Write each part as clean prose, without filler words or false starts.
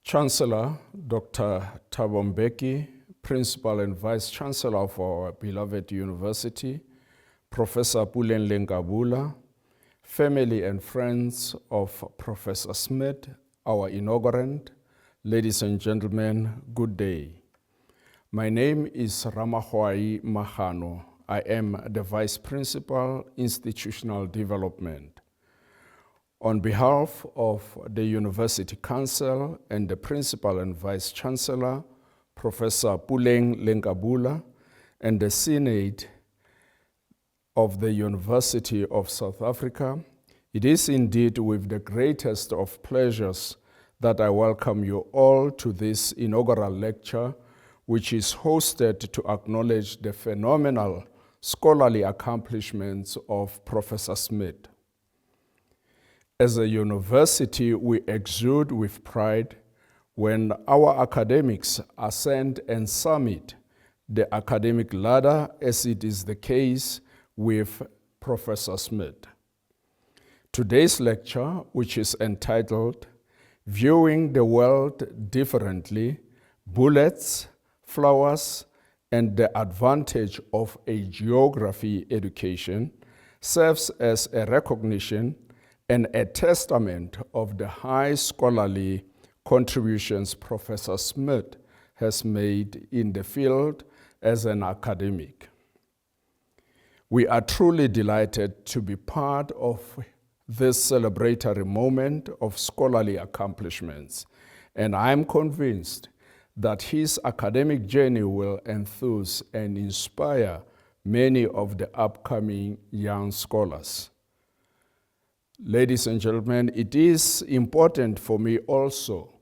Chancellor Dr. Thabo Mbeki, Principal and Vice Chancellor of our beloved university, Professor Puleng Lenkabula, family and friends of Professor Smith, our inaugurant, ladies and gentlemen, good day. My name is Ramahwai Mahano. I am the Vice Principal, Institutional Development. On behalf of the University Council and the Principal and Vice Chancellor, Professor Puleng Lenkabula, and the Senate of the University of South Africa, it is indeed with the greatest of pleasures that I welcome you all to this inaugural lecture, which is hosted to acknowledge the phenomenal scholarly accomplishments of Professor Smith. As a university, we exude with pride when our academics ascend and summit the academic ladder, as it is the case with Professor Smith. Today's lecture, which is entitled Viewing the World Differently, Bullets, Flowers, and the Advantage of a Geography Education, serves as a recognition and a testament of the high scholarly contributions Professor Smith has made in the field as an academic. We are truly delighted to be part of this celebratory moment of scholarly accomplishments, and I'm convinced that his academic journey will enthuse and inspire many of the upcoming young scholars. Ladies and gentlemen, it is important for me also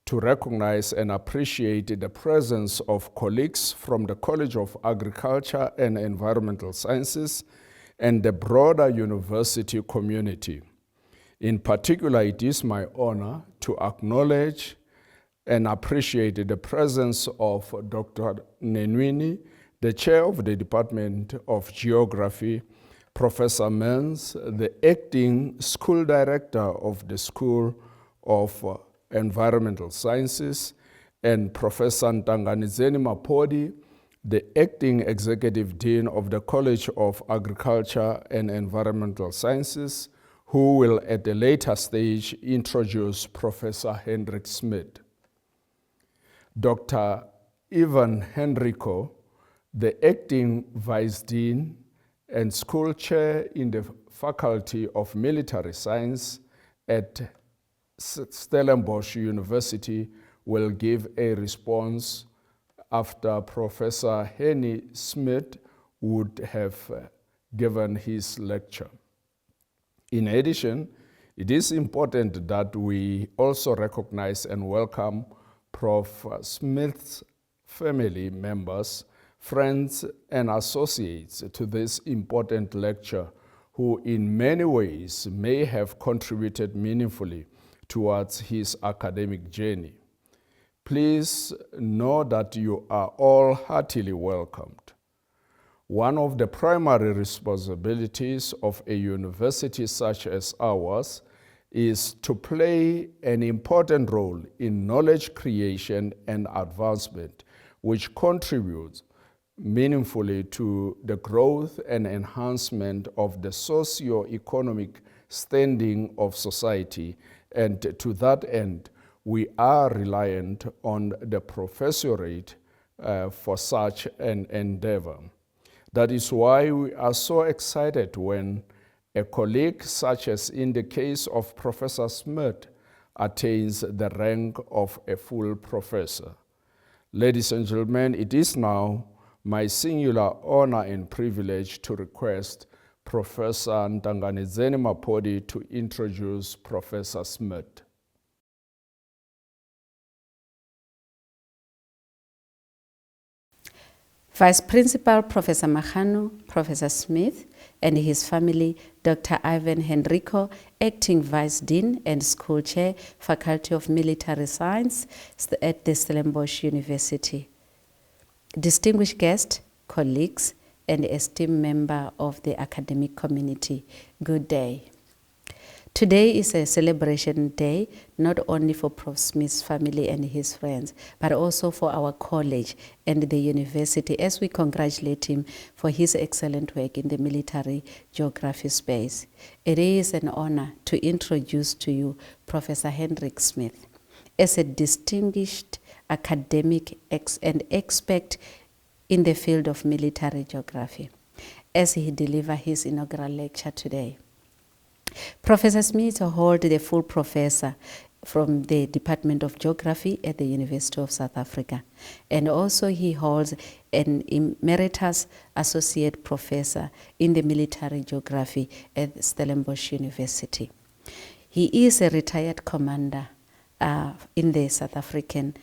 to recognize and appreciate the presence of colleagues from the College of Agriculture and Environmental Sciences and the broader university community. In particular, it is my honor to acknowledge and appreciate the presence of Dr. Nenwini, the chair of the Department of Geography, Professor Menz, the acting school director of the School of Environmental Sciences, and Professor Ntanganizeni Mapodi, the acting executive dean of the College of Agriculture and Environmental Sciences, who will at a later stage introduce Professor Hendrik Smith. Dr. Ivan Henrico, the acting vice dean and school chair in the Faculty of Military Science at Stellenbosch University, will give a response after Professor Henny Smith would have given his lecture. In addition, it is important that we also recognize and welcome Prof. Smith's family members, friends, and associates to this important lecture who in many ways may have contributed meaningfully towards his academic journey. Please know that you are all heartily welcomed. One of the primary responsibilities of a university such as ours is to play an important role in knowledge creation and advancement, which contributes meaningfully to the growth and enhancement of the socio-economic standing of society. And to that end, we are reliant on the professorate for such an endeavor. That is why we are so excited when a colleague, such as in the case of Professor Smith, attains the rank of a full professor. Ladies and gentlemen, it is now my singular honor and privilege to request Professor Ntanganedzeni Mapodi to introduce Professor Smith. Vice Principal Professor Magano, Professor Smith, and his family, Dr. Ivan Henrico, Acting Vice Dean and School Chair, Faculty of Military Science at the Stellenbosch University. Distinguished guests, colleagues, and esteemed member of the academic community, good day. Today is a celebration day, not only for Prof. Smith's family and his friends, but also for our college and the university, as we congratulate him for his excellent work in the military geography space. It is an honor to introduce to you Professor Hendrik Smith as a distinguished academic and expert in the field of military geography, as he delivers his inaugural lecture today. Professor Smith holds the full professor from the Department of Geography at the University of South Africa, and also he holds an emeritus associate professor in the military geography at Stellenbosch University. He is a retired commander in the South African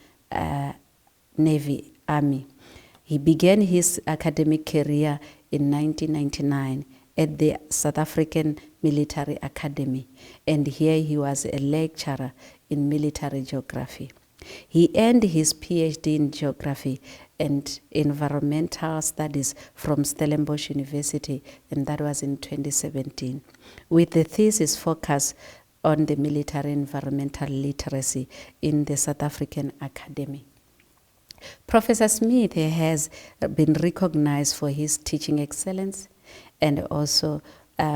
Navy Army. He began his academic career in 1999 at the South African Military Academy, and here he was a lecturer in military geography. He earned his PhD in geography and environmental studies from Stellenbosch University, and that was in 2017, with the thesis focus on the military environmental literacy in the South African Academy. Professor Smith has been recognized for his teaching excellence, and also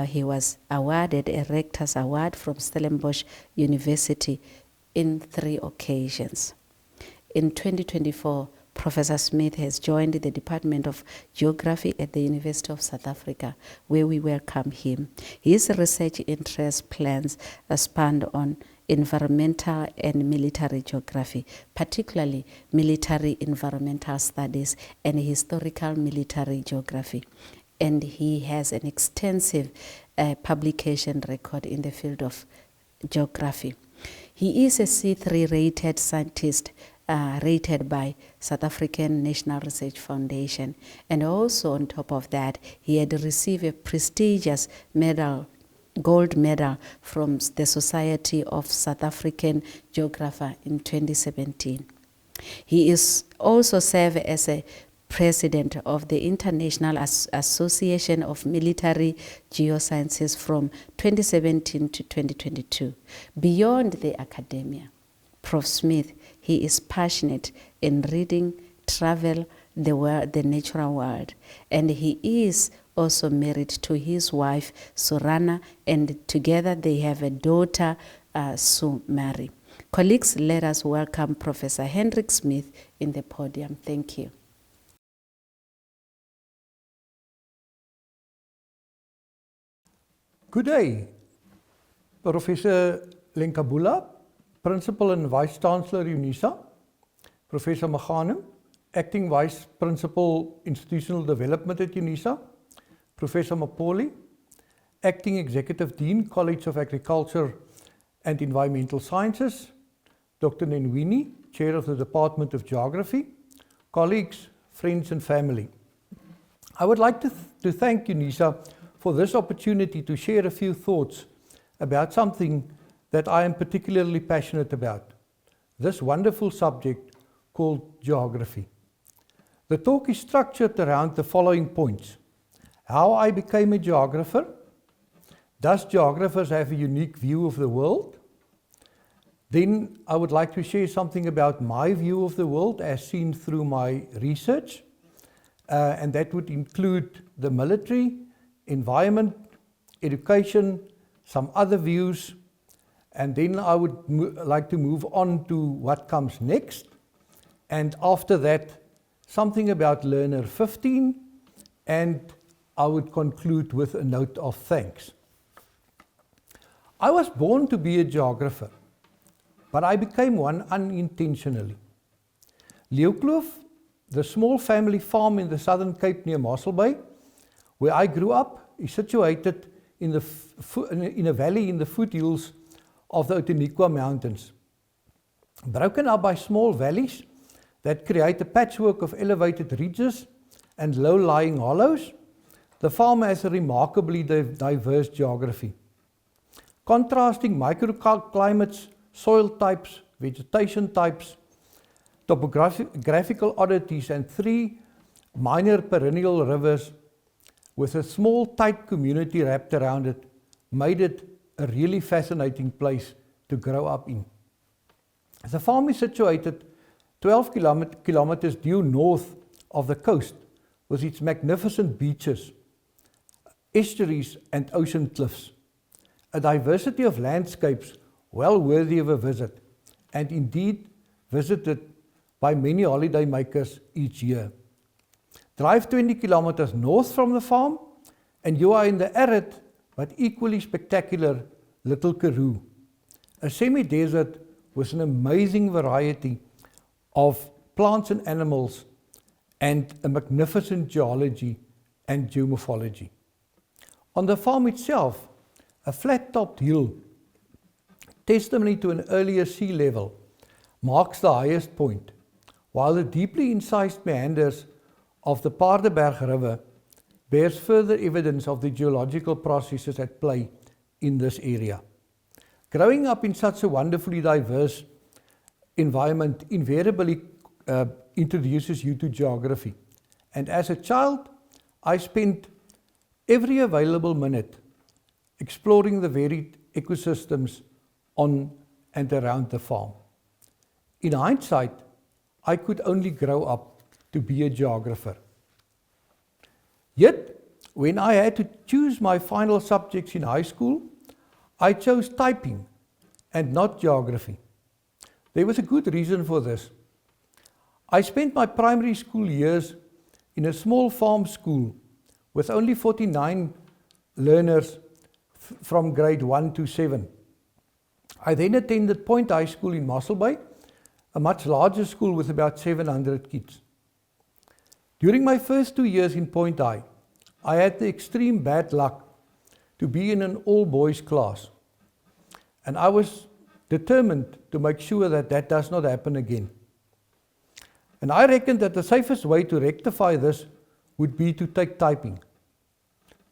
he was awarded a Rector's Award from Stellenbosch University in 3 occasions. In 2024, Professor Smith has joined the Department of Geography at the University of South Africa, where we welcome him. His research interests plans span on environmental and military geography, particularly military environmental studies and historical military geography. And he has an extensive publication record in the field of geography. He is a C3 rated scientist rated by South African National Research Foundation. And also on top of that, he had received a prestigious medal, gold medal from the Society of South African Geographer in 2017. He is also served as a president of the International Association of Military Geosciences from 2017 to 2022. Beyond the academia, Prof. Smith, he is passionate in reading, travel, the natural world, and he is also married to his wife, Surana, and together they have a daughter, Sue Mary. Colleagues, let us welcome Professor Hendrik Smith in the podium. Thank you. Good day, Professor Lenkabula, Principal and Vice Chancellor UNISA, Professor Magano, Acting Vice Principal Institutional Development at UNISA, Professor Mapoli, Acting Executive Dean, College of Agriculture and Environmental Sciences, Dr. Nenwini, Chair of the Department of Geography, colleagues, friends and family. I would like to thank UNISA for this opportunity to share a few thoughts about something that I am particularly passionate about, this wonderful subject called geography. The talk is structured around the following points: how I became a geographer, does geographers have a unique view of the world? Then I would like to share something about my view of the world as seen through my research, and that would include the military, environment, education, some other views, and then I would like to move on to what comes next, and after that something about Learner 15, and I would conclude with a note of thanks. I was born to be a geographer, but I became one unintentionally. Leeuwkloof, the small family farm in the Southern Cape near Mossel Bay, where I grew up, is situated in a valley in the foothills of the Outeniqua Mountains. Broken up by small valleys that create a patchwork of elevated ridges and low-lying hollows, the farm has a remarkably diverse geography. Contrasting microclimates, soil types, vegetation types, topographical oddities, and 3 minor perennial rivers with a small tight community wrapped around it made it a really fascinating place to grow up in. The farm is situated 12 kilometers due north of the coast with its magnificent beaches, estuaries and ocean cliffs. A diversity of landscapes well worthy of a visit, and indeed visited by many holiday makers each year. Drive 20 kilometers north from the farm and you are in the arid but equally spectacular Little Karoo, a semi-desert with an amazing variety of plants and animals and a magnificent geology and geomorphology. On the farm itself, a flat-topped hill, testimony to an earlier sea level, marks the highest point, while the deeply incised meanders of the Paardeberg River bears further evidence of the geological processes at play in this area. Growing up in such a wonderfully diverse environment invariably introduces you to geography. And as a child, I spent every available minute exploring the varied ecosystems on and around the farm. In hindsight, I could only grow up to be a geographer. Yet, when I had to choose my final subjects in high school, I chose typing and not geography. There was a good reason for this. I spent my primary school years in a small farm school with only 49 learners from grade 1 to 7. I then attended Point High School in Mossel Bay, a much larger school with about 700 kids. During my first 2 years in Point High, I had the extreme bad luck to be in an all-boys class. And I was determined to make sure that that does not happen again. And I reckoned that the safest way to rectify this would be to take typing.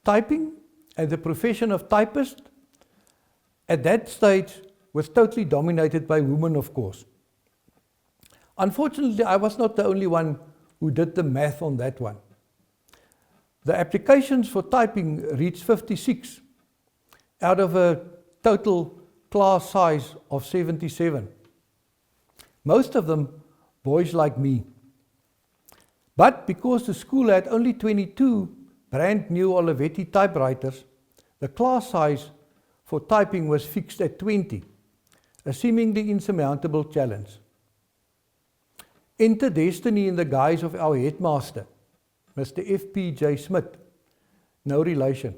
Typing and the profession of typist at that stage was totally dominated by women, of course. Unfortunately, I was not the only one who did the math on that one. The applications for typing reached 56 out of a total class size of 77. Most of them boys like me. But because the school had only 22 brand new Olivetti typewriters, the class size for typing was fixed at 20, a seemingly insurmountable challenge. Enter destiny in the guise of our headmaster, Mr. F.P.J. Smith, no relation.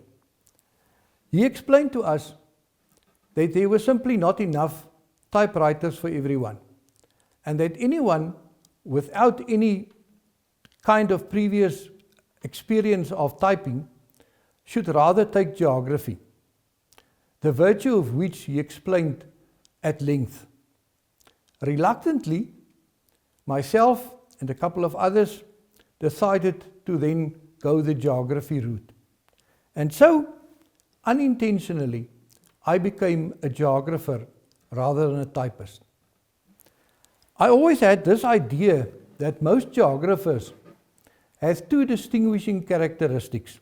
He explained to us that there were simply not enough typewriters for everyone, and that anyone without any kind of previous experience of typing should rather take geography, the virtue of which he explained at length. Reluctantly, myself and a couple of others decided to then go the geography route. And so, unintentionally, I became a geographer rather than a typist. I always had this idea that most geographers have 2 distinguishing characteristics.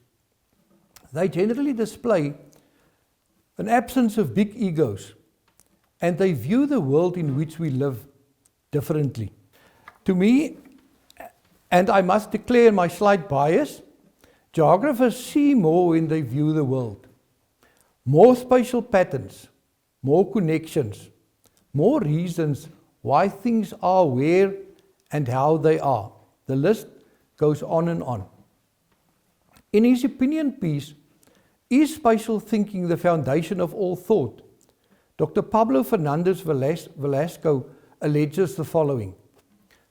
They generally display an absence of big egos, and they view the world in which we live differently. To me, and I must declare my slight bias, geographers see more when they view the world. More spatial patterns, more connections, more reasons why things are where and how they are. The list goes on and on. In his opinion piece, Is Spatial Thinking the Foundation of All Thought?, Dr. Pablo Fernandez Velasco alleges the following.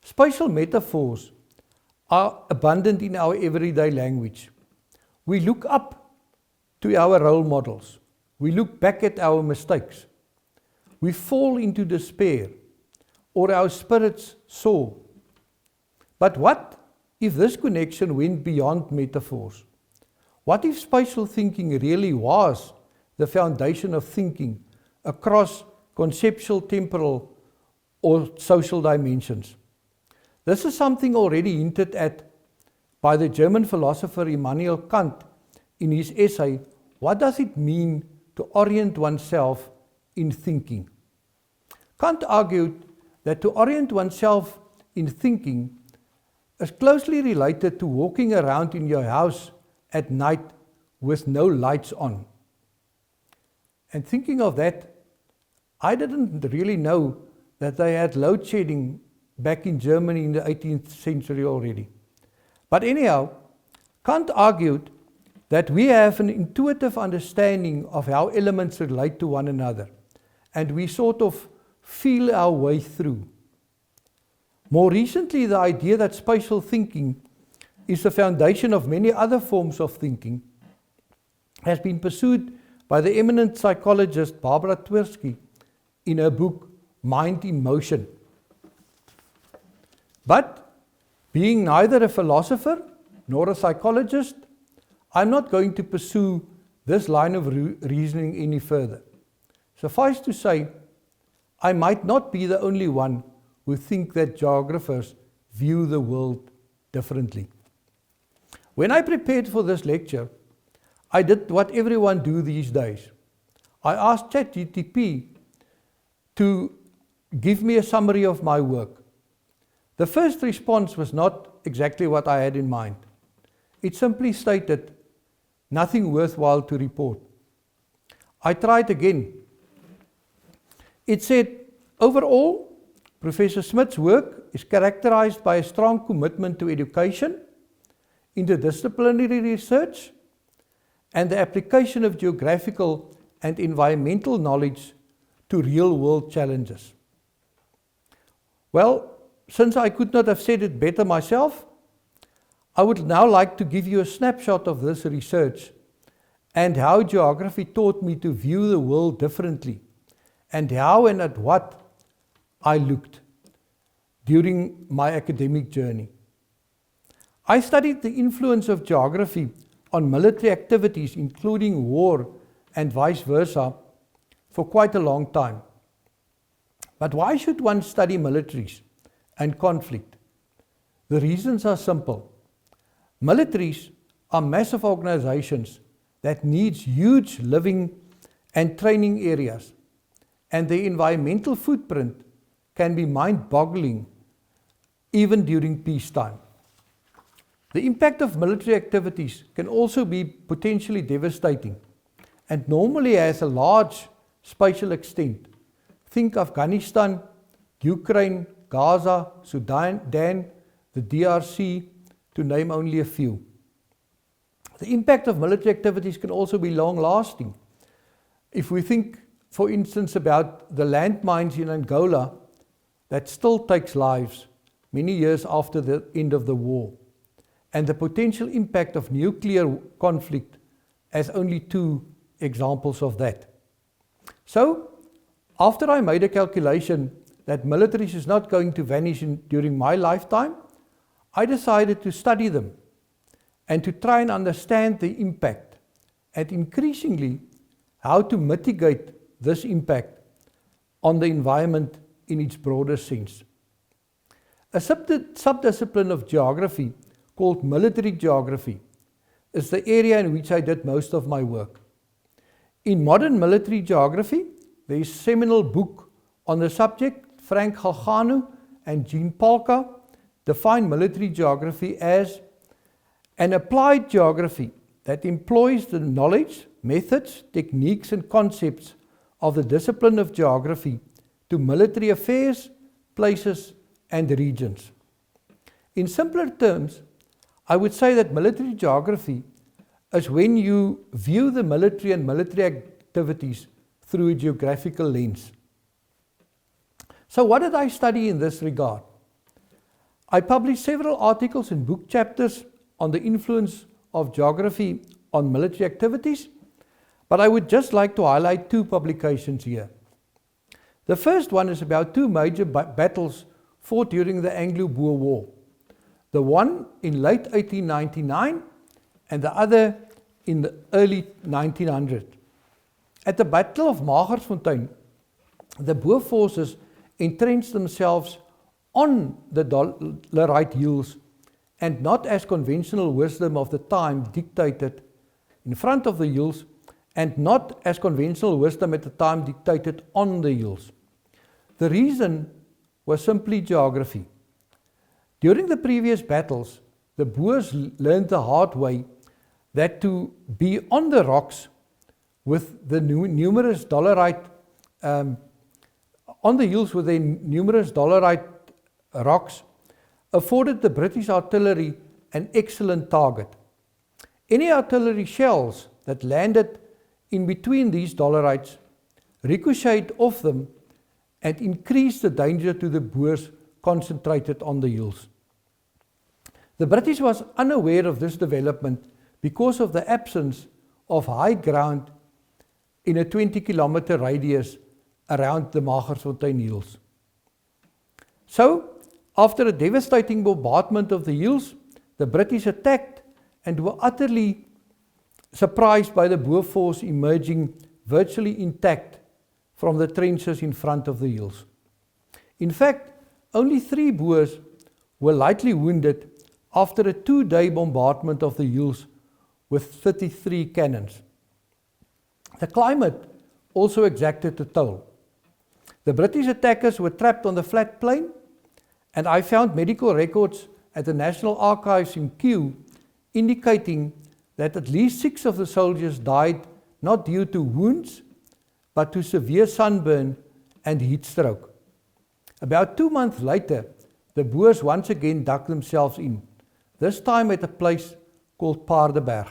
Spatial metaphors are abundant in our everyday language. We look up to our role models. We look back at our mistakes. We fall into despair, or our spirits soar. But what if this connection went beyond metaphors? What if spatial thinking really was the foundation of thinking across conceptual, temporal, or social dimensions? This is something already hinted at by the German philosopher Immanuel Kant in his essay, What Does It Mean to Orient Oneself in Thinking? Kant argued that to orient oneself in thinking is closely related to walking around in your house at night with no lights on. And thinking of that, I didn't really know that they had load shedding back in Germany in the 18th century already. But anyhow, Kant argued that we have an intuitive understanding of how elements relate to one another, and we sort of feel our way through. More recently, the idea that spatial thinking is the foundation of many other forms of thinking has been pursued by the eminent psychologist Barbara Tversky in her book Mind in Motion. But being neither a philosopher nor a psychologist, I'm not going to pursue this line of reasoning any further. Suffice to say, I might not be the only one who think that geographers view the world differently. When I prepared for this lecture, I did what everyone do these days. I asked ChatGPT to give me a summary of my work. The first response was not exactly what I had in mind. It simply stated, nothing worthwhile to report. I tried again. It said, overall, Professor Smith's work is characterized by a strong commitment to education, interdisciplinary research, and the application of geographical and environmental knowledge to real-world challenges. Well, since I could not have said it better myself, I would now like to give you a snapshot of this research and how geography taught me to view the world differently, and how and at what I looked during my academic journey. I studied the influence of geography on military activities, including war and vice versa, for quite a long time. But why should one study militaries and conflict? The reasons are simple. Militaries are massive organizations that need huge living and training areas, and the environmental footprint can be mind-boggling even during peacetime. The impact of military activities can also be potentially devastating and normally has a large spatial extent. Think Afghanistan, Ukraine, Gaza, Sudan, the DRC, to name only a few. The impact of military activities can also be long-lasting. If we think, for instance, about the landmines in Angola that still takes lives many years after the end of the war, and the potential impact of nuclear conflict as only two examples of that. So, after I made a calculation that militaries is not going to vanish during my lifetime, I decided to study them and to try and understand the impact, and increasingly how to mitigate this impact on the environment in its broader sense. A subdiscipline of geography called military geography is the area in which I did most of my work. In modern military geography, there is a seminal book on the subject. Frank Galgano and Jean Palka define military geography as an applied geography that employs the knowledge, methods, techniques, and concepts of the discipline of geography to military affairs, places, and regions. In simpler terms, I would say that military geography is when you view the military and military activities through a geographical lens. So what did I study in this regard? I published several articles and book chapters on the influence of geography on military activities, but I would just like to highlight two publications here. The first one is about two major battles fought during the Anglo-Boer War. The one in late 1899 and the other in the early 1900s. At the Battle of Magersfontein, the Boer forces entrenched themselves on the Dolerite hills and not as conventional wisdom of the time dictated in front of the hills and not as conventional wisdom at the time dictated on the hills. The reason was simply geography. During the previous battles, the Boers learned the hard way that to be on the rocks with the numerous dolerite, on the hills with the numerous dolerite rocks, afforded the British artillery an excellent target. Any artillery shells that landed in between these dolerites ricocheted off them and increased the danger to the Boers concentrated on the hills. The British was unaware of this development because of the absence of high ground in a 20-kilometer radius around the Magersfontein hills. So, after a devastating bombardment of the hills, the British attacked and were utterly surprised by the Boer force emerging virtually intact from the trenches in front of the hills. In fact, only 3 Boers were lightly wounded after a 2-day bombardment of the hills with 33 cannons. The climate also exacted a toll. The British attackers were trapped on the flat plain, and I found medical records at the National Archives in Kew indicating that at least 6 of the soldiers died not due to wounds, but to severe sunburn and heat stroke. About 2 months later, the Boers once again dug themselves in, this time at a place called Paardeberg.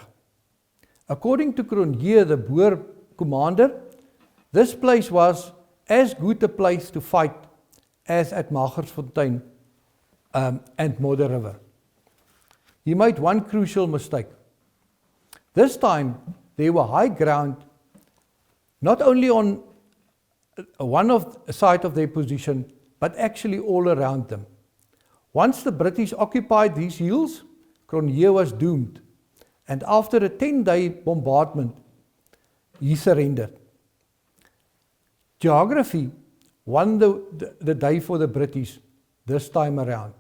According to Cronje, the Boer commander, this place was as good a place to fight as at Magersfontein and Modder River. He made one crucial mistake. This time, there were high ground, not only on one side of their position, but actually all around them. Once the British occupied these hills, Cronje was doomed, and after a 10-day bombardment, he surrendered. Geography won the day for the British this time around.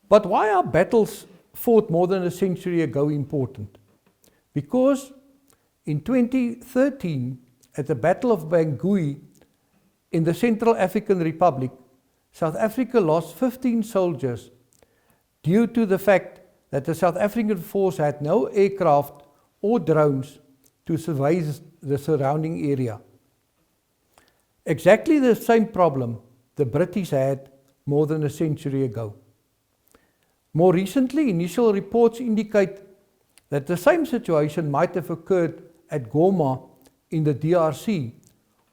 But why are battles fought more than a century ago important? Because in 2013, at the Battle of Bangui in the Central African Republic, South Africa lost 15 soldiers due to the fact that the South African force had no aircraft or drones to survey the surrounding area. Exactly the same problem the British had more than a century ago. More recently, initial reports indicate that the same situation might have occurred at Goma in the DRC,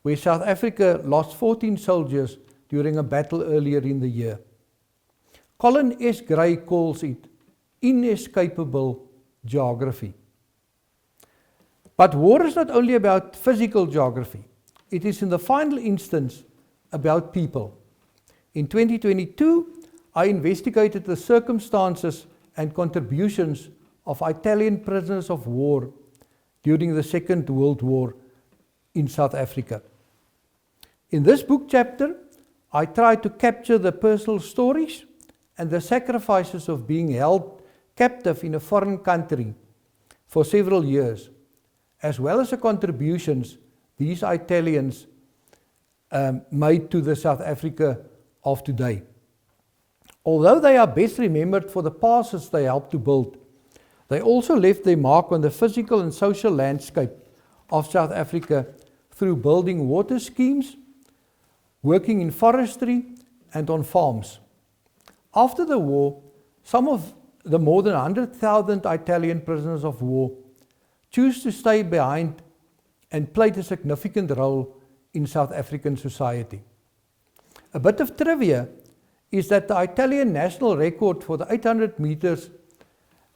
where South Africa lost 14 soldiers during a battle earlier in the year. Colin S. Gray calls it inescapable geography. But war is not only about physical geography. It is in the final instance about people. In 2022, I investigated the circumstances and contributions of Italian prisoners of war during the Second World War in South Africa. In this book chapter, I tried to capture the personal stories and the sacrifices of being held captive in a foreign country for several years, as well as the contributions these Italians made to the South Africa of today. Although they are best remembered for the passes they helped to build, they also left their mark on the physical and social landscape of South Africa through building water schemes, working in forestry, and on farms. After the war, some of the more than 100,000 Italian prisoners of war chose to stay behind and played a significant role in South African society. A bit of trivia is that the Italian national record for the 800 meters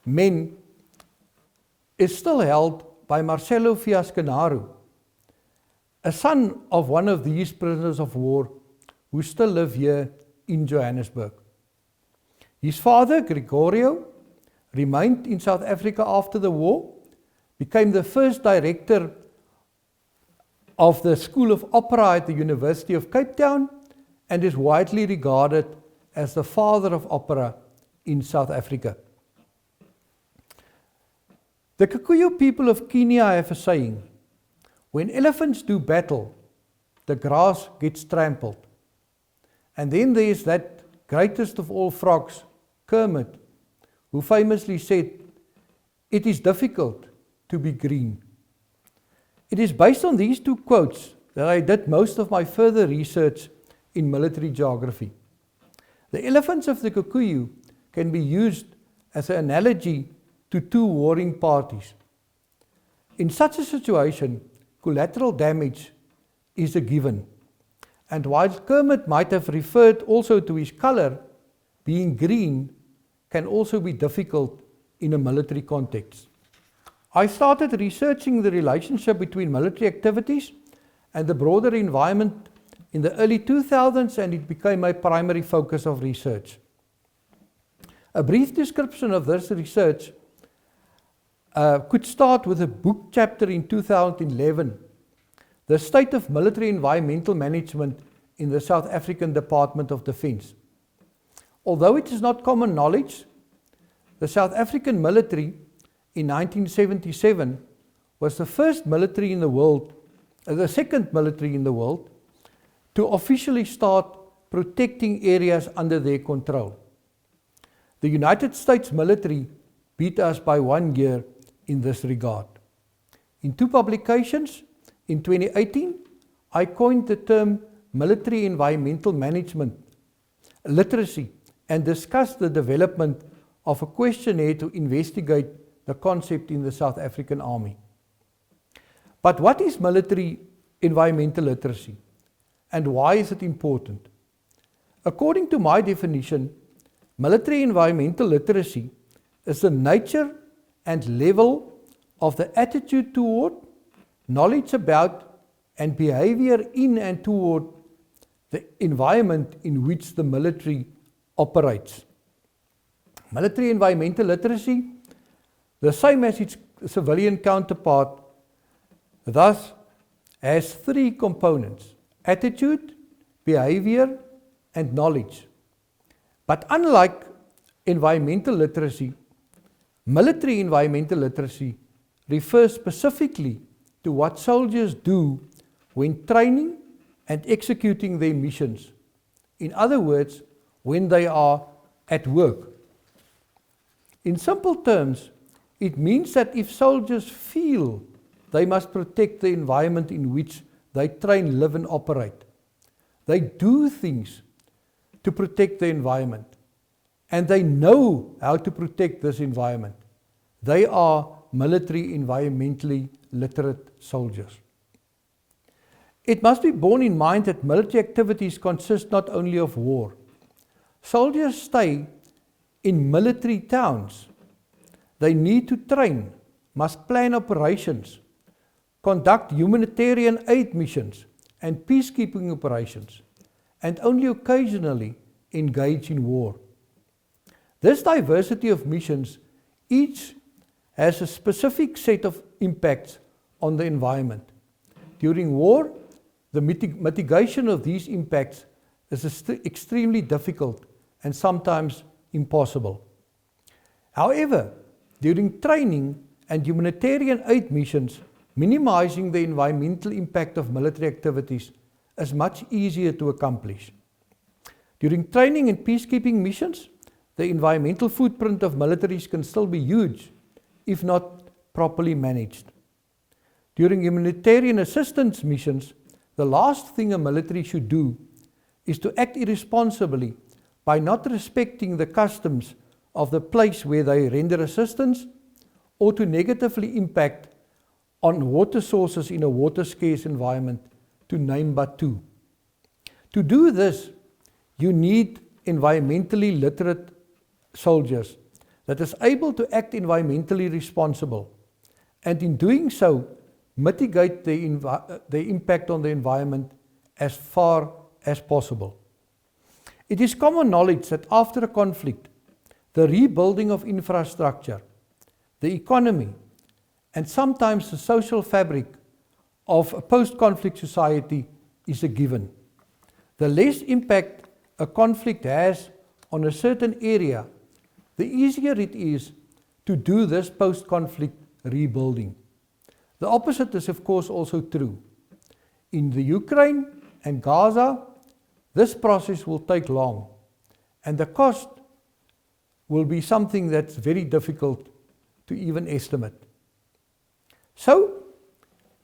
men is still held by Marcelo Fiasconaro, a son of one of these prisoners of war who still live here in Johannesburg. His father, Gregorio, remained in South Africa after the war, became the first director of the School of Opera at the University of Cape Town, and is widely regarded as the father of opera in South Africa. The Kikuyu people of Kenya have a saying, when elephants do battle, the grass gets trampled. And then there's that greatest of all frogs, Kermit, who famously said, "It is difficult to be green." It is based on these two quotes that I did most of my further research in military geography. The elephants of the Kikuyu can be used as an analogy to two warring parties. In such a situation, collateral damage is a given. And while Kermit might have referred also to his color, being green can also be difficult in a military context. I started researching the relationship between military activities and the broader environment in the early 2000s, and it became my primary focus of research. A brief description of this research could start with a book chapter in 2011, The State of Military Environmental Management in the South African Department of Defence. Although it is not common knowledge, the South African military in 1977 was the first military in the world, the second military in the world, to officially start protecting areas under their control. The United States military beat us by 1 year in this regard. In two publications, in 2018, I coined the term military environmental management literacy and discussed the development of a questionnaire to investigate the concept in the South African Army. But what is military environmental literacy and why is it important? According to my definition, military environmental literacy is the nature and level of the attitude toward, knowledge about, and behavior in and toward the environment in which the military operates. Military environmental literacy, the same as its civilian counterpart, thus has three components: attitude, behavior, and knowledge. But unlike environmental literacy, military environmental literacy refers specifically to what soldiers do when training and executing their missions. In other words, when they are at work. In simple terms, it means that if soldiers feel they must protect the environment in which they train, live, and operate, they do things to protect the environment, and they know how to protect this environment. They are military environmentally literate soldiers. It must be borne in mind that military activities consist not only of war. Soldiers stay in military towns. They need to train, must plan operations, conduct humanitarian aid missions and peacekeeping operations, and only occasionally engage in war. This diversity of missions, each has a specific set of impacts on the environment. During war, the mitigation of these impacts is extremely difficult and sometimes impossible. However, during training and humanitarian aid missions, minimizing the environmental impact of military activities is much easier to accomplish. During training and peacekeeping missions, the environmental footprint of militaries can still be huge, if not properly managed. During humanitarian assistance missions, the last thing a military should do is to act irresponsibly by not respecting the customs of the place where they render assistance, or to negatively impact on water sources in a water-scarce environment, to name but two. To do this, you need environmentally literate soldiers that is able to act environmentally responsible and in doing so, mitigate the impact on the environment as far as possible. It is common knowledge that after a conflict, the rebuilding of infrastructure, the economy, and sometimes the social fabric of a post-conflict society is a given. The less impact a conflict has on a certain area, the easier it is to do this post-conflict rebuilding. The opposite is of course also true. In the Ukraine and Gaza, this process will take long, and the cost will be something that's very difficult to even estimate. So,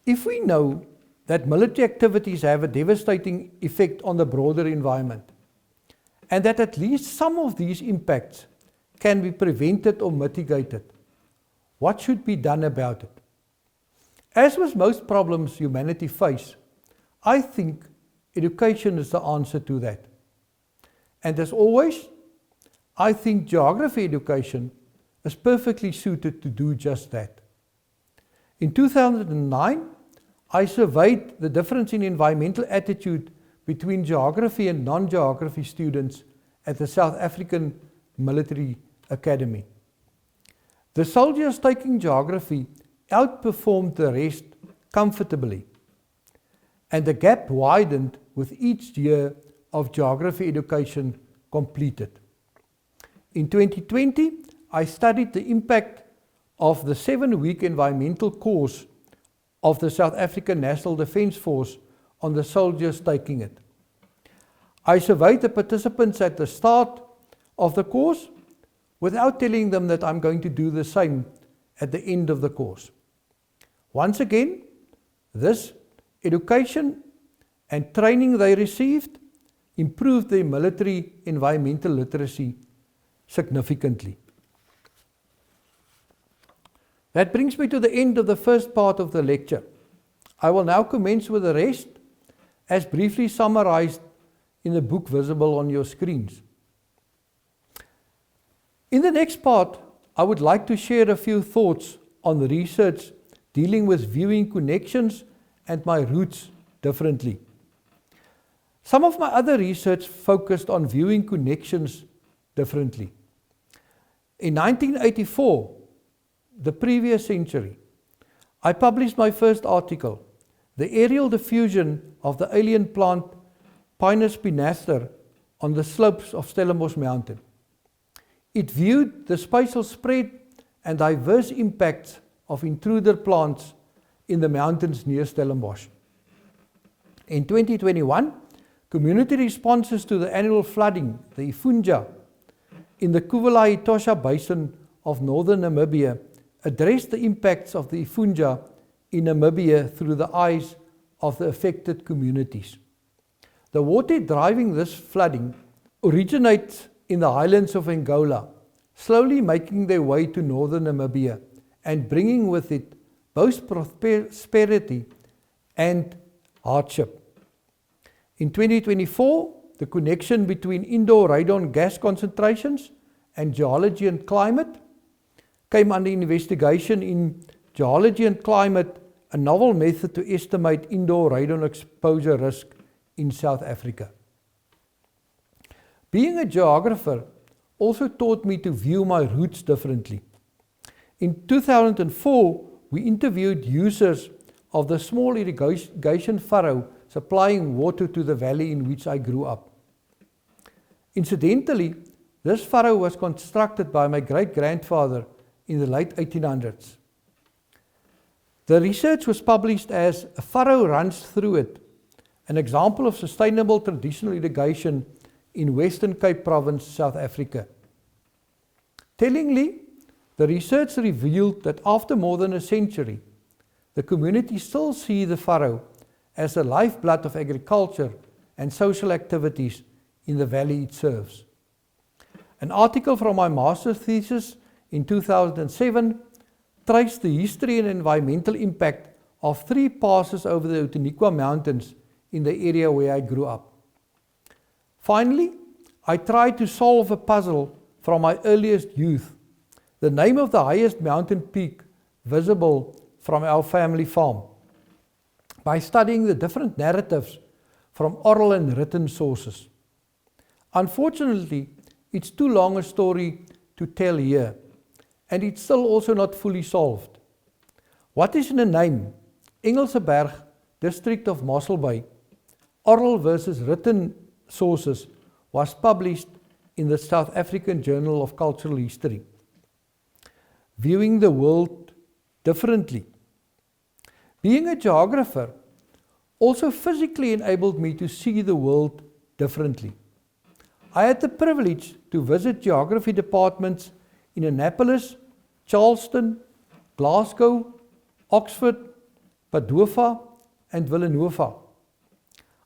if we know that military activities have a devastating effect on the broader environment, and that at least some of these impacts can be prevented or mitigated, what should be done about it? As with most problems humanity face, I think education is the answer to that. And as always, I think geography education is perfectly suited to do just that. In 2009, I surveyed the difference in environmental attitude between geography and non-geography students at the South African Military Academy. The soldiers taking geography outperformed the rest comfortably, and the gap widened with each year of geography education completed. In 2020, I studied the impact of the 7-week environmental course of the South African National Defence Force on the soldiers taking it. I surveyed the participants at the start of the course without telling them that I'm going to do the same at the end of the course. Once again, this education and training they received improved their military environmental literacy significantly. That brings me to the end of the first part of the lecture. I will now commence with the rest, as briefly summarized in the book visible on your screens. In the next part, I would like to share a few thoughts on the research dealing with viewing connections and my roots differently. Some of my other research focused on viewing connections differently. In 1984, the previous century, I published my first article, The Aerial Diffusion of the Alien Plant Pinus spinaster on the Slopes of Stellenbosch Mountain. It viewed the spatial spread and diverse impacts of intruder plants in the mountains near Stellenbosch. In 2021, community responses to the annual flooding, the Ifunja, in the Kuvala-Etosha Basin of northern Namibia addressed the impacts of the Ifunja in Namibia through the eyes of the affected communities. The water driving this flooding originates in the highlands of Angola, slowly making their way to northern Namibia and bringing with it both prosperity and hardship. In 2024, the connection between indoor radon gas concentrations and geology and climate came under investigation in Geology and Climate, a novel method to estimate indoor radon exposure risk in South Africa. Being a geographer also taught me to view my roots differently. In 2004, we interviewed users of the small irrigation furrow supplying water to the valley in which I grew up. Incidentally, this furrow was constructed by my great-grandfather in the late 1800s. The research was published as A Furrow Runs Through It, an example of sustainable traditional irrigation in Western Cape Province, South Africa. Tellingly, the research revealed that after more than a century, the community still see the furrow as the lifeblood of agriculture and social activities in the valley it serves. An article from my master's thesis in 2007 traced the history and environmental impact of 3 passes over the Outeniqua Mountains in the area where I grew up. Finally, I tried to solve a puzzle from my earliest youth, the name of the highest mountain peak visible from our family farm by studying the different narratives from oral and written sources. Unfortunately, it's too long a story to tell here, and it's still also not fully solved. What is in a name? Engelseberg, district of Mossel Bay, oral versus written sources, was published in the South African Journal of Cultural History. Viewing the world differently. Being a geographer also physically enabled me to see the world differently. I had the privilege to visit geography departments in Annapolis, Charleston, Glasgow, Oxford, Padova, and Villanova.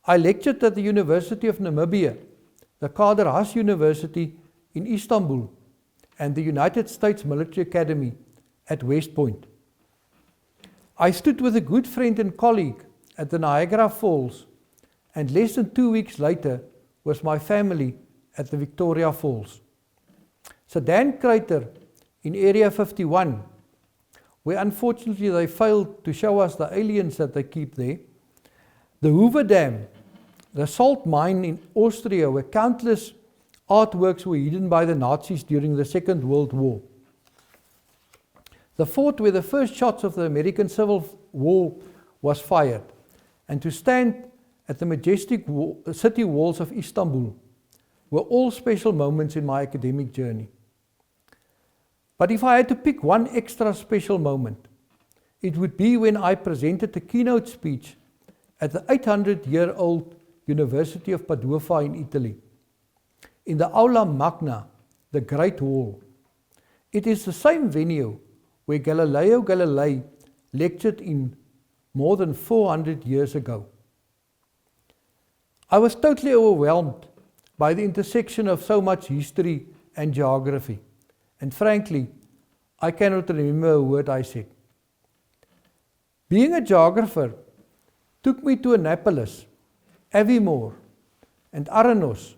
I lectured at the University of Namibia, the Kader Has University in Istanbul, and the United States Military Academy at West Point. I stood with a good friend and colleague at the Niagara Falls, and less than 2 weeks later was my family at the Victoria Falls. Sedan Crater in Area 51, where unfortunately they failed to show us the aliens that they keep there. The Hoover Dam, the salt mine in Austria, where countless artworks were hidden by the Nazis during the Second World War. The fort where the first shots of the American Civil War was fired, and to stand at the majestic city walls of Istanbul were all special moments in my academic journey. But if I had to pick one extra special moment, it would be when I presented a keynote speech at the 800-year-old University of Padova in Italy, in the Aula Magna, the Great Hall. It is the same venue where Galileo Galilei lectured in more than 400 years ago. I was totally overwhelmed by the intersection of so much history and geography, and frankly, I cannot remember a word I said. Being a geographer took me to Annapolis, Aviemore, and Aranos,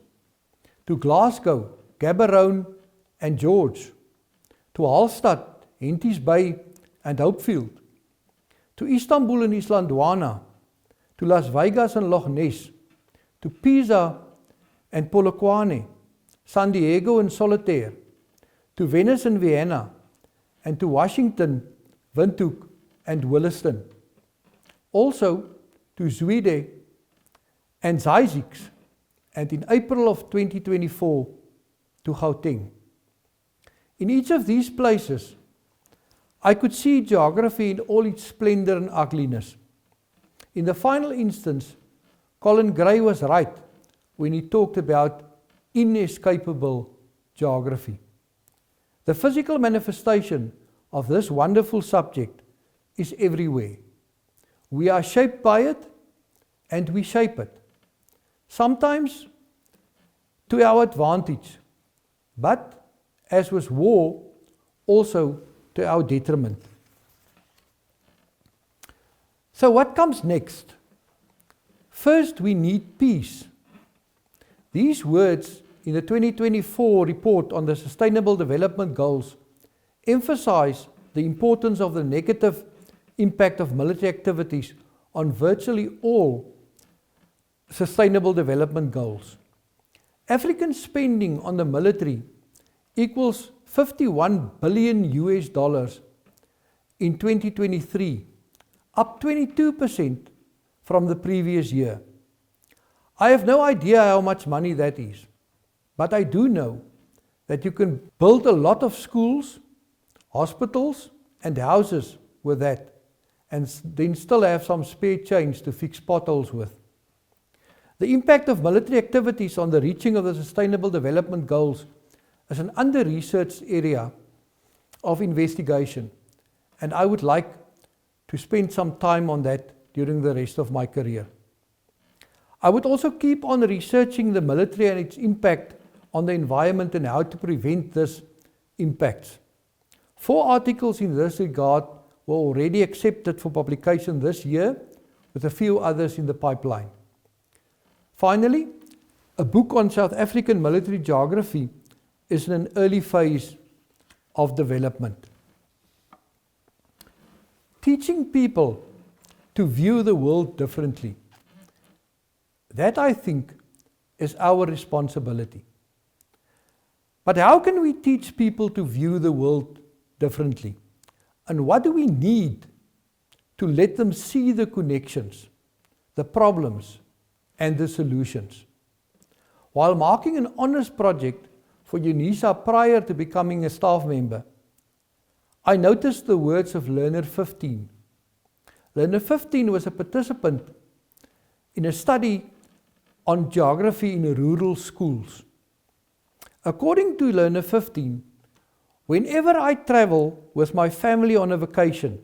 to Glasgow, Gaborone, and George, to Hallstatt, Henties Bay, and Hopefield, to Istanbul and Isandlwana, to Las Vegas and Loch Ness, to Pisa and Polokwane, San Diego and Solitaire, to Venice and Vienna, and to Washington, Windhoek, and Williston. Also to Zwede and Zajziks, and in April of 2024 to Gauteng. In each of these places, I could see geography in all its splendor and ugliness. In the final instance, Colin Gray was right when he talked about inescapable geography. The physical manifestation of this wonderful subject is everywhere. We are shaped by it, and we shape it. Sometimes to our advantage, but, as with war, also to our detriment. So what comes next? First, we need peace. These words in the 2024 report on the Sustainable Development Goals emphasize the importance of the negative impact of military activities on virtually all Sustainable Development Goals. African spending on the military equals $51 billion in 2023, up 22% from the previous year. I have no idea how much money that is, but I do know that you can build a lot of schools, hospitals, and houses with that, and then still have some spare change to fix potholes with. The impact of military activities on the reaching of the Sustainable Development Goals is an under-researched area of investigation, and I would like to spend some time on that during the rest of my career. I would also keep on researching the military and its impact on the environment and how to prevent this impacts. 4 articles in this regard were already accepted for publication this year, with a few others in the pipeline. Finally, a book on South African military geography is in an early phase of development. teaching people to view the world differently. That, I think, is our responsibility. But how can we teach people to view the world differently? And what do we need to let them see the connections, the problems, and the solutions? While marking an honours project for UNISA prior to becoming a staff member, I noticed the words of Learner 15. Learner 15 was a participant in a study on geography in rural schools. According to Learner 15, whenever I travel with my family on a vacation,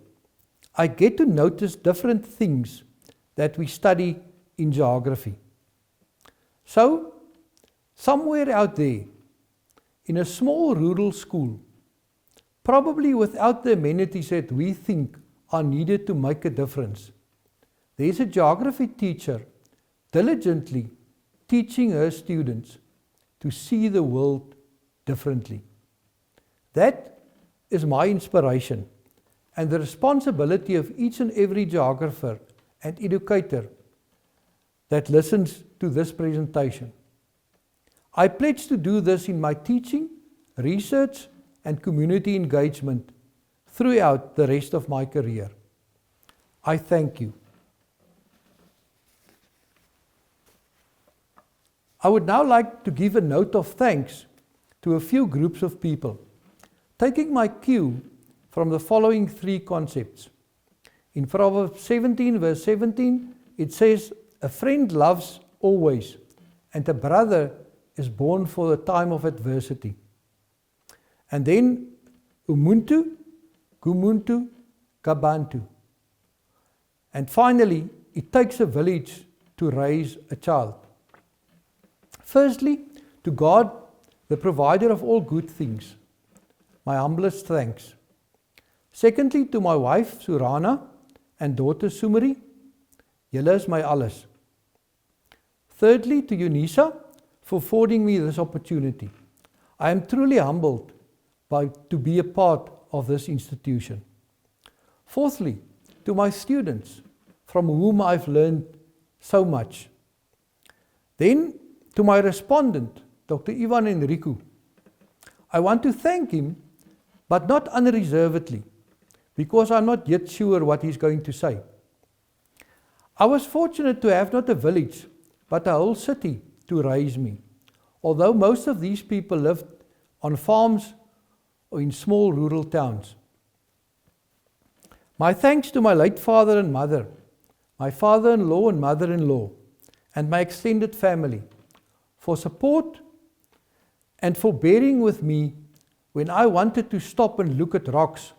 I get to notice different things that we study in geography. So, somewhere out there, in a small rural school, probably without the amenities that we think are needed to make a difference, there's a geography teacher diligently teaching her students to see the world differently. That is my inspiration and the responsibility of each and every geographer and educator that listens to this presentation. I pledge to do this in my teaching, research, and community engagement throughout the rest of my career. I thank you. I would now like to give a note of thanks to a few groups of people, taking my cue from the following three concepts. In Proverbs 17 verse 17, it says, "A friend loves always, and a brother is born for the time of adversity." And then, Umuntu, Gumuntu, Gabantu. And finally, it takes a village to raise a child. Firstly, to God, the provider of all good things, my humblest thanks. Secondly, to my wife, Surana, and daughter, Sumeri, julle is my alles. Thirdly, to UNISA, for affording me this opportunity. I am truly humbled to be a part of this institution. Fourthly, to my students, from whom I've learned so much. Then, to my respondent, Dr. Ivan Enrico, I want to thank him, but not unreservedly, because I'm not yet sure what he's going to say. I was fortunate to have not a village, but a whole city to raise me, although most of these people lived on farms or in small rural towns. My thanks to my late father and mother, my father-in-law and mother-in-law, and my extended family, for support and for bearing with me when I wanted to stop and look at rocks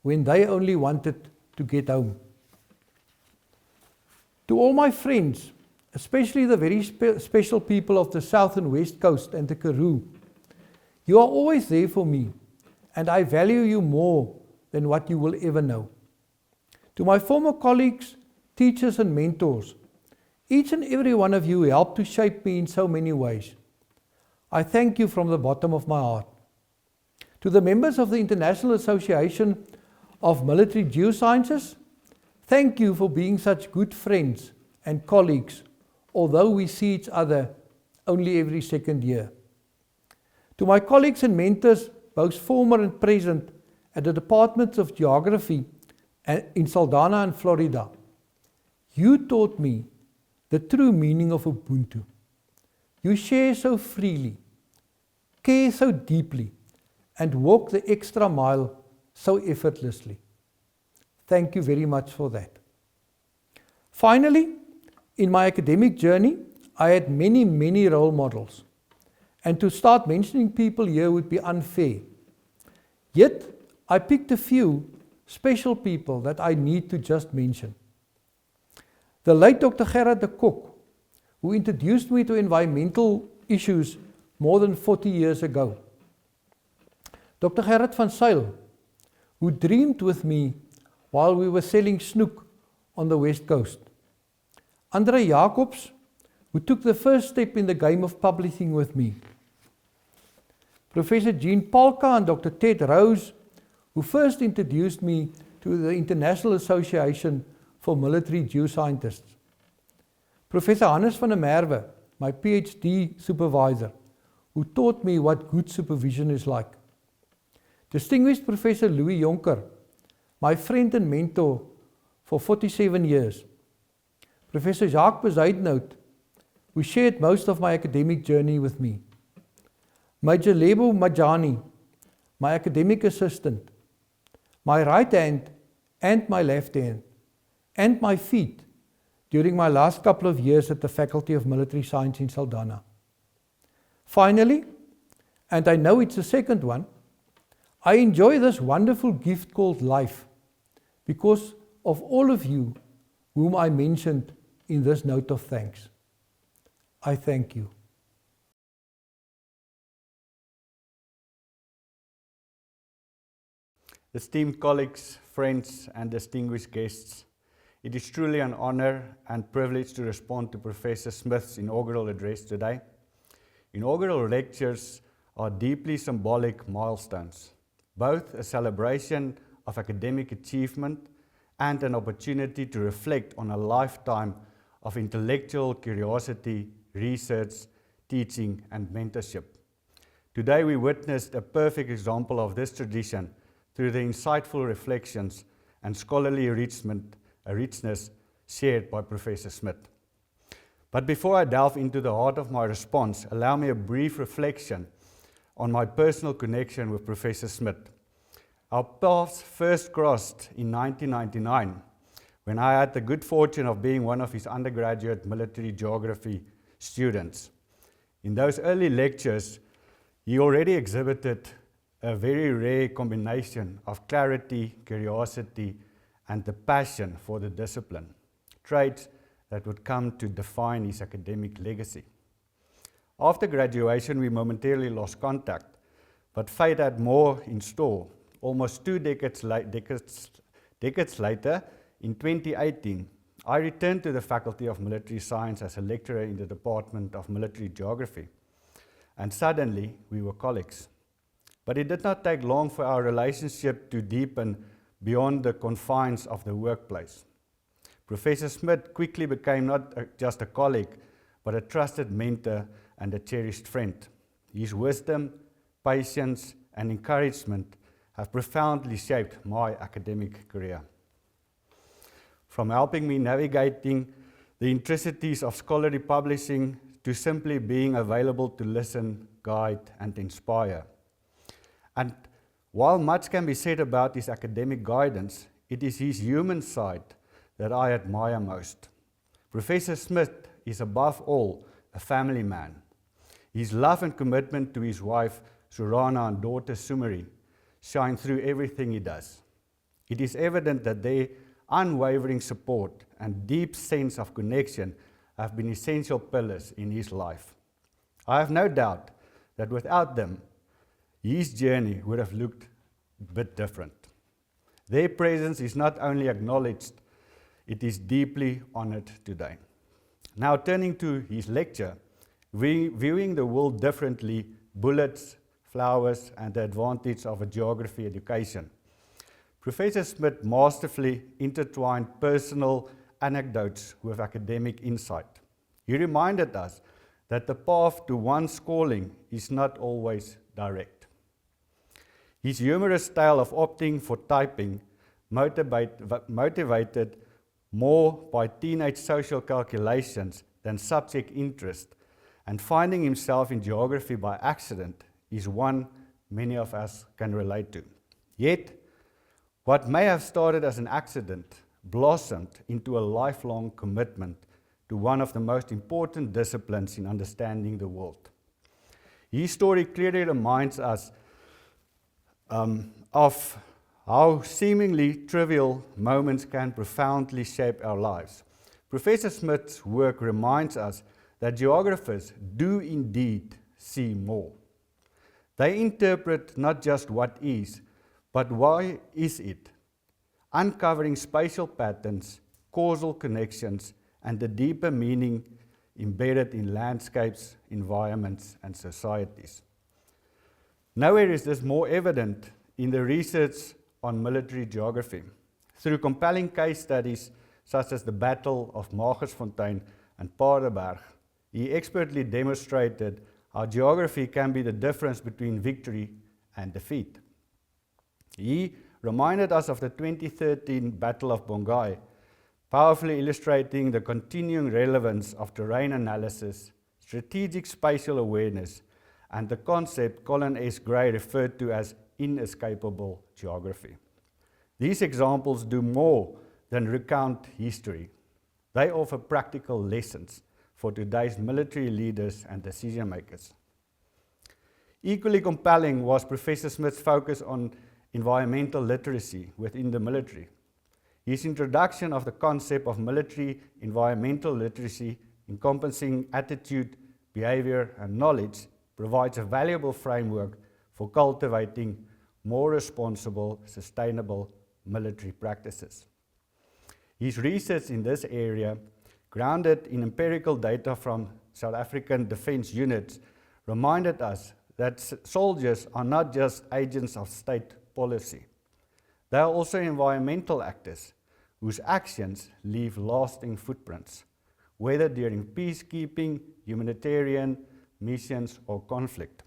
when they only wanted to get home. To all my friends, especially the very special people of the South and West Coast and the Karoo, you are always there for me, and I value you more than what you will ever know. To my former colleagues, teachers and mentors, each and every one of you helped to shape me in so many ways. I thank you from the bottom of my heart. To the members of the International Association of Military Geosciences, thank you for being such good friends and colleagues, although we see each other only every second year. To my colleagues and mentors, both former and present, at the Department of Geography in Saldanha and Florida, you taught me the true meaning of Ubuntu. You share so freely, care so deeply, and walk the extra mile so effortlessly. Thank you very much for that. Finally, in my academic journey, I had many role models, and to start mentioning people here would be unfair. Yet, I picked a few special people that I need to just mention. The late Dr. Gerard de Kok, who introduced me to environmental issues more than 40 years ago. Dr. Gerard van Zyl, who dreamed with me while we were selling snoek on the West Coast. Andre Jacobs, who took the first step in the game of publishing with me. Professor Jean Palka and Dr. Ted Rose, who first introduced me to the International Association for Military Geoscientists. Professor Hannes van der Merwe, my PhD supervisor, who taught me what good supervision is like. Distinguished Professor Louis Jonker, my friend and mentor for 47 years. Professor Jacques Bezuidenhout, who shared most of my academic journey with me. Major Lebo Majani, my academic assistant, my right hand and my left hand, and my feet during my last couple of years at the Faculty of Military Science in Saldanha. Finally, and I know it's the second one, I enjoy this wonderful gift called life because of all of you whom I mentioned in this note of thanks. I thank you. Esteemed colleagues, friends, and distinguished guests, it is truly an honor and privilege to respond to Professor Smith's inaugural address today. Inaugural lectures are deeply symbolic milestones, both a celebration of academic achievement and an opportunity to reflect on a lifetime of intellectual curiosity, research, teaching, and mentorship. Today we witnessed a perfect example of this tradition through the insightful reflections and scholarly richness shared by Professor Smith. But before I delve into the heart of my response, allow me a brief reflection on my personal connection with Professor Smith. Our paths first crossed in 1999 when I had the good fortune of being one of his undergraduate military geography students. In those early lectures, he already exhibited a very rare combination of clarity, curiosity, and the passion for the discipline, traits that would come to define his academic legacy. After graduation, we momentarily lost contact, but fate had more in store. Almost 2 decades later, in 2018, I returned to the Faculty of Military Science as a lecturer in the Department of Military Geography, and suddenly we were colleagues. But it did not take long for our relationship to deepen beyond the confines of the workplace. Professor Smith quickly became not just a colleague, but a trusted mentor and a cherished friend. His wisdom, patience, and encouragement have profoundly shaped my academic career. From helping me navigating the intricacies of scholarly publishing to simply being available to listen, guide, and inspire. And while much can be said about his academic guidance, it is his human side that I admire most. Professor Smith is above all a family man. His love and commitment to his wife, Surana, and daughter, Sumeri, shine through everything he does. It is evident that their unwavering support and deep sense of connection have been essential pillars in his life. I have no doubt that without them, his journey would have looked a bit different. Their presence is not only acknowledged, it is deeply honored today. Now turning to his lecture, Viewing the World Differently, Bullets, Flowers, and the Advantage of a Geography Education. Professor Smith masterfully intertwined personal anecdotes with academic insight. He reminded us that the path to one's calling is not always direct. His humorous style of opting for typing, motivated more by teenage social calculations than subject interest, and finding himself in geography by accident is one many of us can relate to. Yet, what may have started as an accident blossomed into a lifelong commitment to one of the most important disciplines in understanding the world. His story clearly reminds us of how seemingly trivial moments can profoundly shape our lives. Professor Smith's work reminds us that geographers do indeed see more. They interpret not just what is, but why is it, uncovering spatial patterns, causal connections, and the deeper meaning embedded in landscapes, environments, and societies. Nowhere is this more evident in the research on military geography. Through compelling case studies such as the Battle of Magersfontein and Paardeberg, he expertly demonstrated how geography can be the difference between victory and defeat. He reminded us of the 2013 Battle of Bongai, powerfully illustrating the continuing relevance of terrain analysis, strategic spatial awareness, and the concept Colin S. Gray referred to as inescapable geography. These examples do more than recount history. They offer practical lessons for today's military leaders and decision makers. Equally compelling was Professor Smith's focus on environmental literacy within the military. His introduction of the concept of military environmental literacy, encompassing attitude, behavior, and knowledge, provides a valuable framework for cultivating more responsible, sustainable military practices. His research in this area, grounded in empirical data from South African defense units, reminded us that soldiers are not just agents of state policy. They are also environmental actors whose actions leave lasting footprints, whether during peacekeeping, humanitarian missions, or conflict.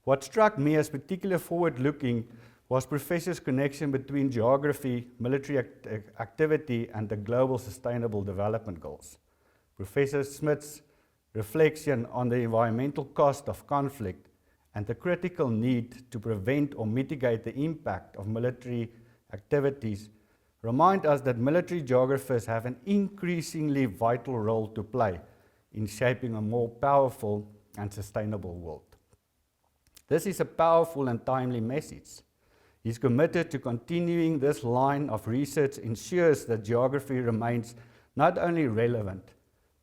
What struck me as particularly forward-looking was Professor's connection between geography, military activity, and the Global Sustainable Development Goals. Professor Smith's reflection on the environmental cost of conflict and the critical need to prevent or mitigate the impact of military activities remind us that military geographers have an increasingly vital role to play in shaping a more powerful and sustainable world. This is a powerful and timely message. He's committed to continuing this line of research ensures that geography remains not only relevant,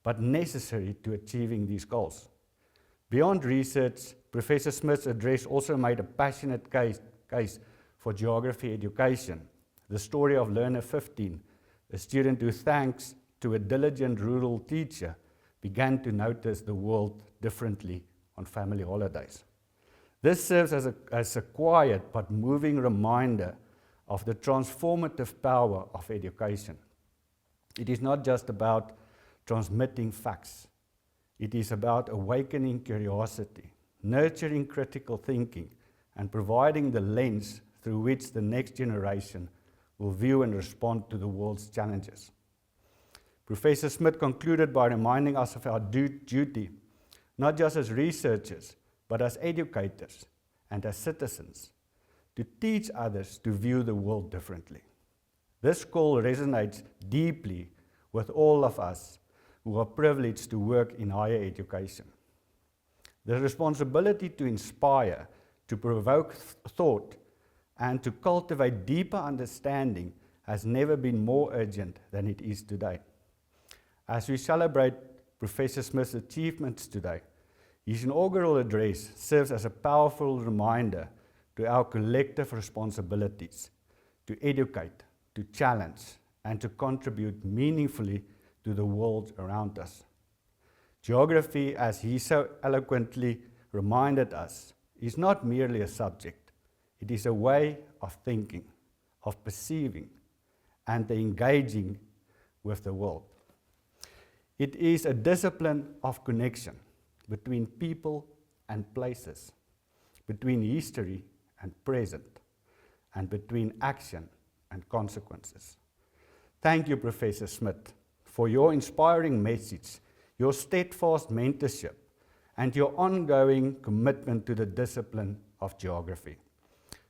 but necessary to achieving these goals. Beyond research, Professor Smith's address also made a passionate case for geography education. The story of Learner 15, a student who, thanks to a diligent rural teacher, began to notice the world differently on family holidays. This serves as a quiet but moving reminder of the transformative power of education. It is not just about transmitting facts. It is about awakening curiosity, nurturing critical thinking, and providing the lens through which the next generation will view and respond to the world's challenges. Professor Smith concluded by reminding us of our duty, not just as researchers, but as educators and as citizens, to teach others to view the world differently. This call resonates deeply with all of us who are privileged to work in higher education. The responsibility to inspire, to provoke thought, and to cultivate deeper understanding has never been more urgent than it is today. As we celebrate Professor Smith's achievements today, his inaugural address serves as a powerful reminder to our collective responsibilities to educate, to challenge, and to contribute meaningfully to the world around us. Geography, as he so eloquently reminded us, is not merely a subject. It is a way of thinking, of perceiving, and engaging with the world. It is a discipline of connection between people and places, between history and present, and between action and consequences. Thank you, Professor Smith, for your inspiring message, your steadfast mentorship, and your ongoing commitment to the discipline of geography.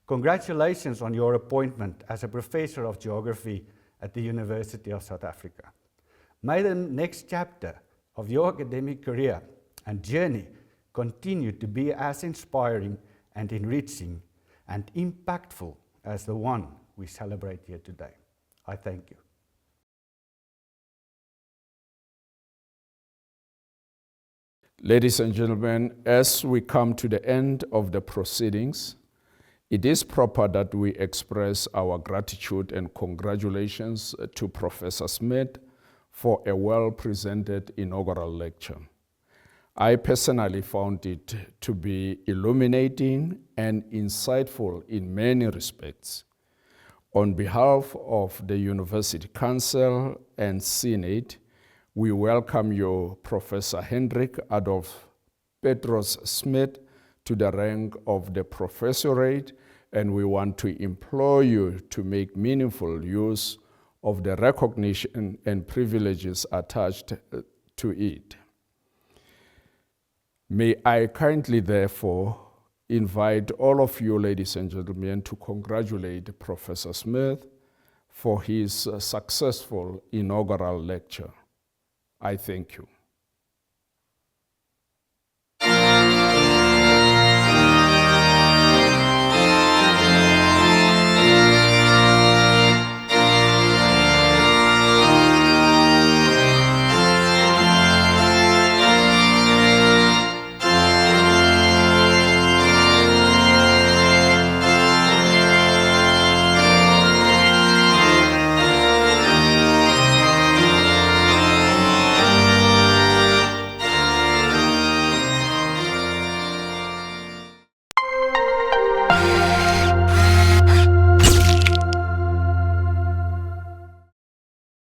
Congratulations on your appointment as a Professor of Geography at the University of South Africa. May the next chapter of your academic career and journey continue to be as inspiring and enriching and impactful as the one we celebrate here today. I thank you. Ladies and gentlemen, as we come to the end of the proceedings, it is proper that we express our gratitude and congratulations to Professor Smith for a well-presented inaugural lecture. I personally found it to be illuminating and insightful in many respects. On behalf of the University Council and Senate, we welcome you, Professor Hendrik Adolf Petros Smith, to the rank of the professorate, and we want to implore you to make meaningful use of the recognition and privileges attached to it. May I kindly, therefore, invite all of you, ladies and gentlemen, to congratulate Professor Smith for his successful inaugural lecture. I thank you.